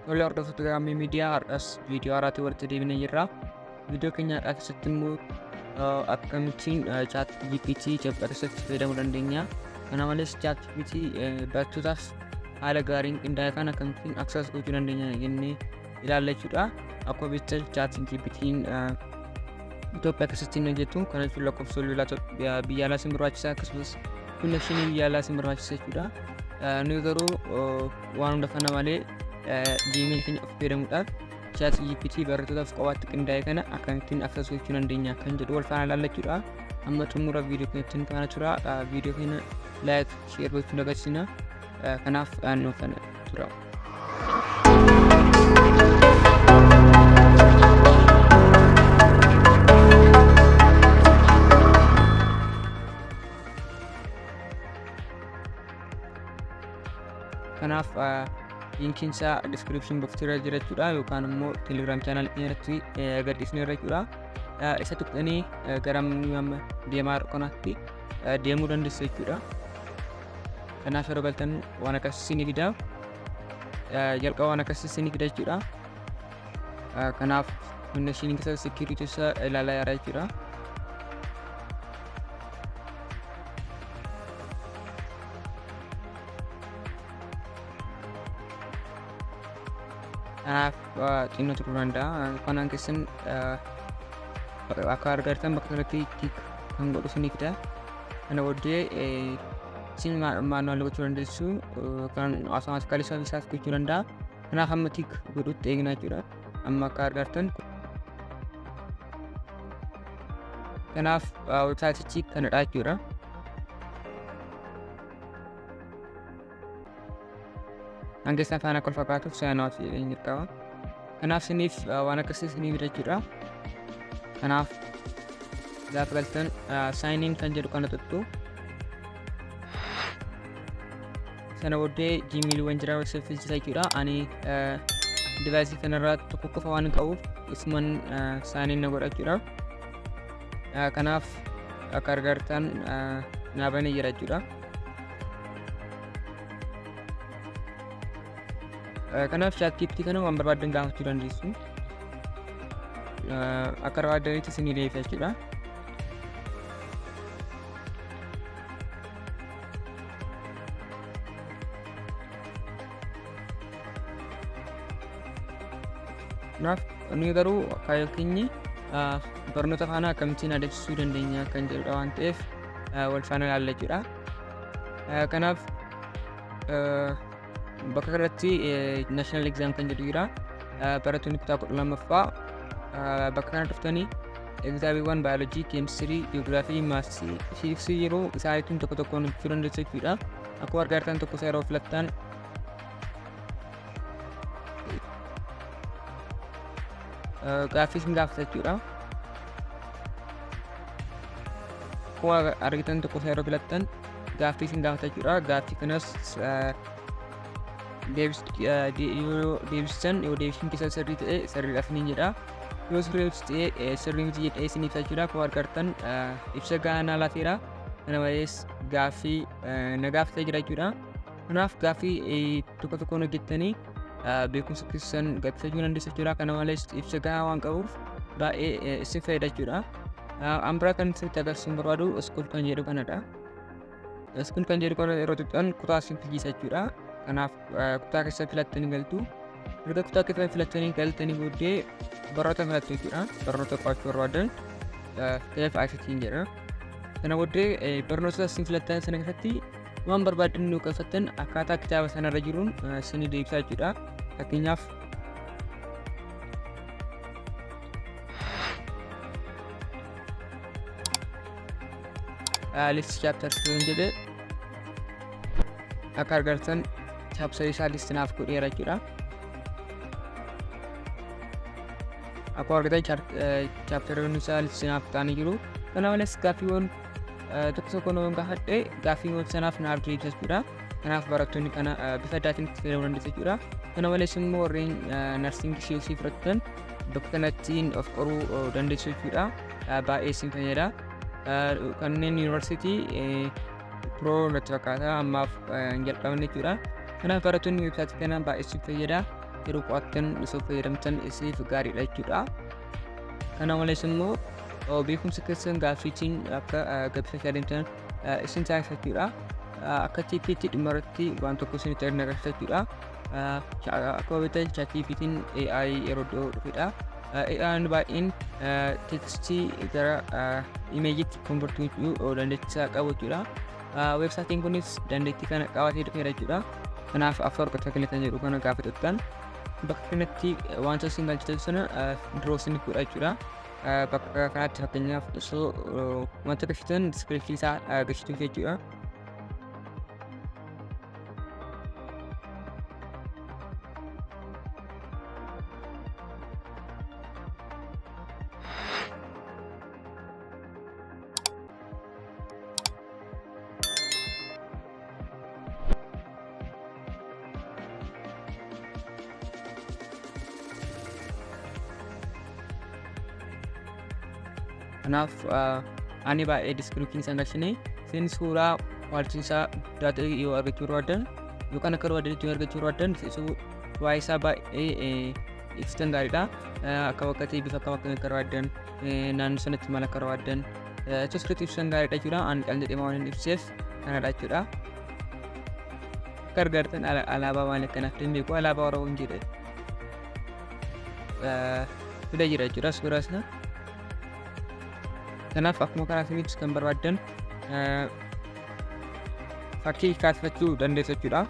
Tole hordoftoota miidiyaa har'as viidiyoo haaraatti walitti deebinee jirra. Viidiyoo keenya har'aa keessatti immoo akkamittiin Chatgpt keessatti fayyadamuu dandeenya. Kana malees Chatgpt barattootaaf haala gaariin qindaa'e kan akkamittiin access gochuu dandeenya jennee ilaalla jechuudha. Akkuma beektan Chatgpt Ethiopia keessatti hin hojjetu. Kana jechuun lakkoofsa bilbilaa biyya alaa isin barbaachisa akkasumas connection biyya alaa isin barbaachisa jechuudha. Nuyi garuu waan hunda kana malee Gmail keenya fayyadamuudhaaf Chatgpt barattootaaf qofaatti qindaa'e kana akkamittiin access gochuu dandeenya kan jedhu wal faana ilaallachuudha. Amma xumura viidiyoo keenyatti kana tura. Viidiyoo keenya like share gochuun dagatina. Kanaaf nu faana tura. Kanaaf linkiin isaa description box irra jira jechuudha yookaan immoo telegram channel irratti gadhiisnee irra jechuudha. Isa tuqxanii gara amma deemaa qonaatti deemuu dandeessu jechuudha. Kanaaf yeroo galtan waan akkasii isinii fida. Jalqaba waan akkasii isinii fida jechuudha. Kanaaf connection keessa security isaa ilaalaa jira jechuudha. Xinnoo turuu danda'a. Kanaan keessan akka argattan bakka kanatti tik kan godhu isinii fida. Kana booddee isin manual gochuu dandeessu kan automatically isaaf gochuu danda'a. Kanaaf amma tik godhutti eegna jechuudha. Amma akka argattan kanaaf websaayitichi kanadha jechuudha. Angessa faana kol fakkaatuuf saayinaawwaaf jedhanii qaba. Kanaaf isiniif waan akkasii isinii fida jechuudha. Kanaaf gaafa galtan sign in kan jedhu kana tuttu. Sana booddee Gmail jira website jechuudha. Ani device kanarraa tokko qofa waan qabuuf isuman sign in godha jechuudha. Kanaaf akka argattan naabanii jira jechuudha. Kanaaf Chatgpt kana waan barbaaddan gaafachuu dandeessu. Akka barbaaddanitti isinii deebisa jechuudha. Kanaaf nuyi garuu kaayyoo keenyi barnoota faana akkamittiin adeemsisuu dandeenya kan jedhudha waan ta'eef wal faana ilaalla jechuudha. Kanaaf bakka kanatti national exam kan jedhu jira. Barattoonni kutaa 12ffaa bakka kana dhuftanii egzaamiiwwan baayoloojii, keemistirii, ji'oogiraafii, maatsii, fiiziksii yeroo isaaniitiin tokko tokkoon hojjechuu dandeessu jechuudha. Akkuma argattan tokko isaa yeroo filattan gaaffii isin gaafata jechuudha. Akkuma argitan tokko isaa yeroo filattan gaaffii isin gaafata jechuudha. Gaaffii kanas deebistan yoo deebishin keessa sirrii ta'e sirriidhaaf ni jedha. Yoo sirrii ta'e sirrii miti jedhee isin ibsa jechuudha. Akkuma argattan ibsa gahaa laafeera. Kana malees gaaffii na gaafatee jira jechuudha. Kanaaf gaaffii tokko tokkoon hojjettanii beekumsa keessan gabbifachuu dandeessu jechuudha. Kana malees ibsa gahaa waan qabuuf baay'ee isin fayyada jechuudha. Amma kan isin agarsiisuun barbaadu school kan jedhu kanadha. School kan jedhu kana yeroo tuqxan kutaa isin fichiisa jechuudha. Kanaaf kutaa keessa filattanii galtu. Erga kutaa keessa filattanii galtanii booddee barnoota filattu jechuudha. Barnoota qo'achuu barbaadan ICT jedha. Kana booddee barnoota isin filattan sana keessatti waan barbaaddan yoo qabattan akkaataa kitaaba sanarra jiruun isinii deebisaa jechuudha. Fakkeenyaaf list chapter 7 jedhe akka argattan chapter isaa listinaaf godheera jechuudha. Akkuma argattan chapteroonni isaa listinaaf ta'anii jiru. Kana malees gaaffiiwwan tokko tokkoon waan gaafadhe gaaffiiwwan sanaaf naaf deebisa jechuudha. Kanaaf barattoonni kana bifa addaatiin itti fayyadamuu dandeessu jechuudha. Kana malees immoo warreen narsingii CSS fudhatan bakka kanattiin of qoruu dandeessu jechuudha. Baay'ee isin fayyada. Kanneen yuunivarsiitii Pro natti fakkaata ammaaf hin jalqabne jechuudha. Kanaaf barattoonni websaayitii kana baay'ee isin fayyada. yeroo qo'attan osoo fayyadamtan isiif gaariidha jechuudha. Kana malees immoo beekumsa keessan gaaffiitiin akka gabbifachaa deemtan isin taasifachuudha. Akka TPT dhumarratti waan tokko isinitti agarsiisachuudha. Akka beektan Chatgpt'n AI yeroo dhufedha. AI'n baay'een tekstii gara imeejiitti konvertii dandeettii qabu jechuudha. Websaayitiin kunis dandeettii kana qabatee dhufeera jechuudha. Kanaaf afur qofa kennatan jedhu kana gaafatattan bakka kanatti wanta isin galchitan sana diroo isin godha jechuudha. Bakka kanatti fakkeenyaaf osoo wanta galchitan diskiriptii isaa galchituuf jechuudha. Kanaaf ani baay'ee diskiriptiin isaan galchine isin suuraa waalchiinsaa guddaa ta'e yoo argachuu barbaaddan yookaan akka barbaadanitti yoo argachuu barbaaddan waa'ee isaa baay'ee ibsitan gaariidha. Akka wakkatee bifa akkam akkamii akka barbaaddan naannoo sanatti maal akka barbaaddan sirriitti ibsitan gaariidha jechuudha. Ani qalbii dhimma waan hin ibseef kanadha jechuudha. Akka argartan alaabaa maal akkanaaf beeku alaabaa Oromoon jedhe fida jira jechuudha suuraa sana. Kanaaf akkuma karaa isinitti kan barbaaddan fakkii kaasifachuu dandeessu jechuudha.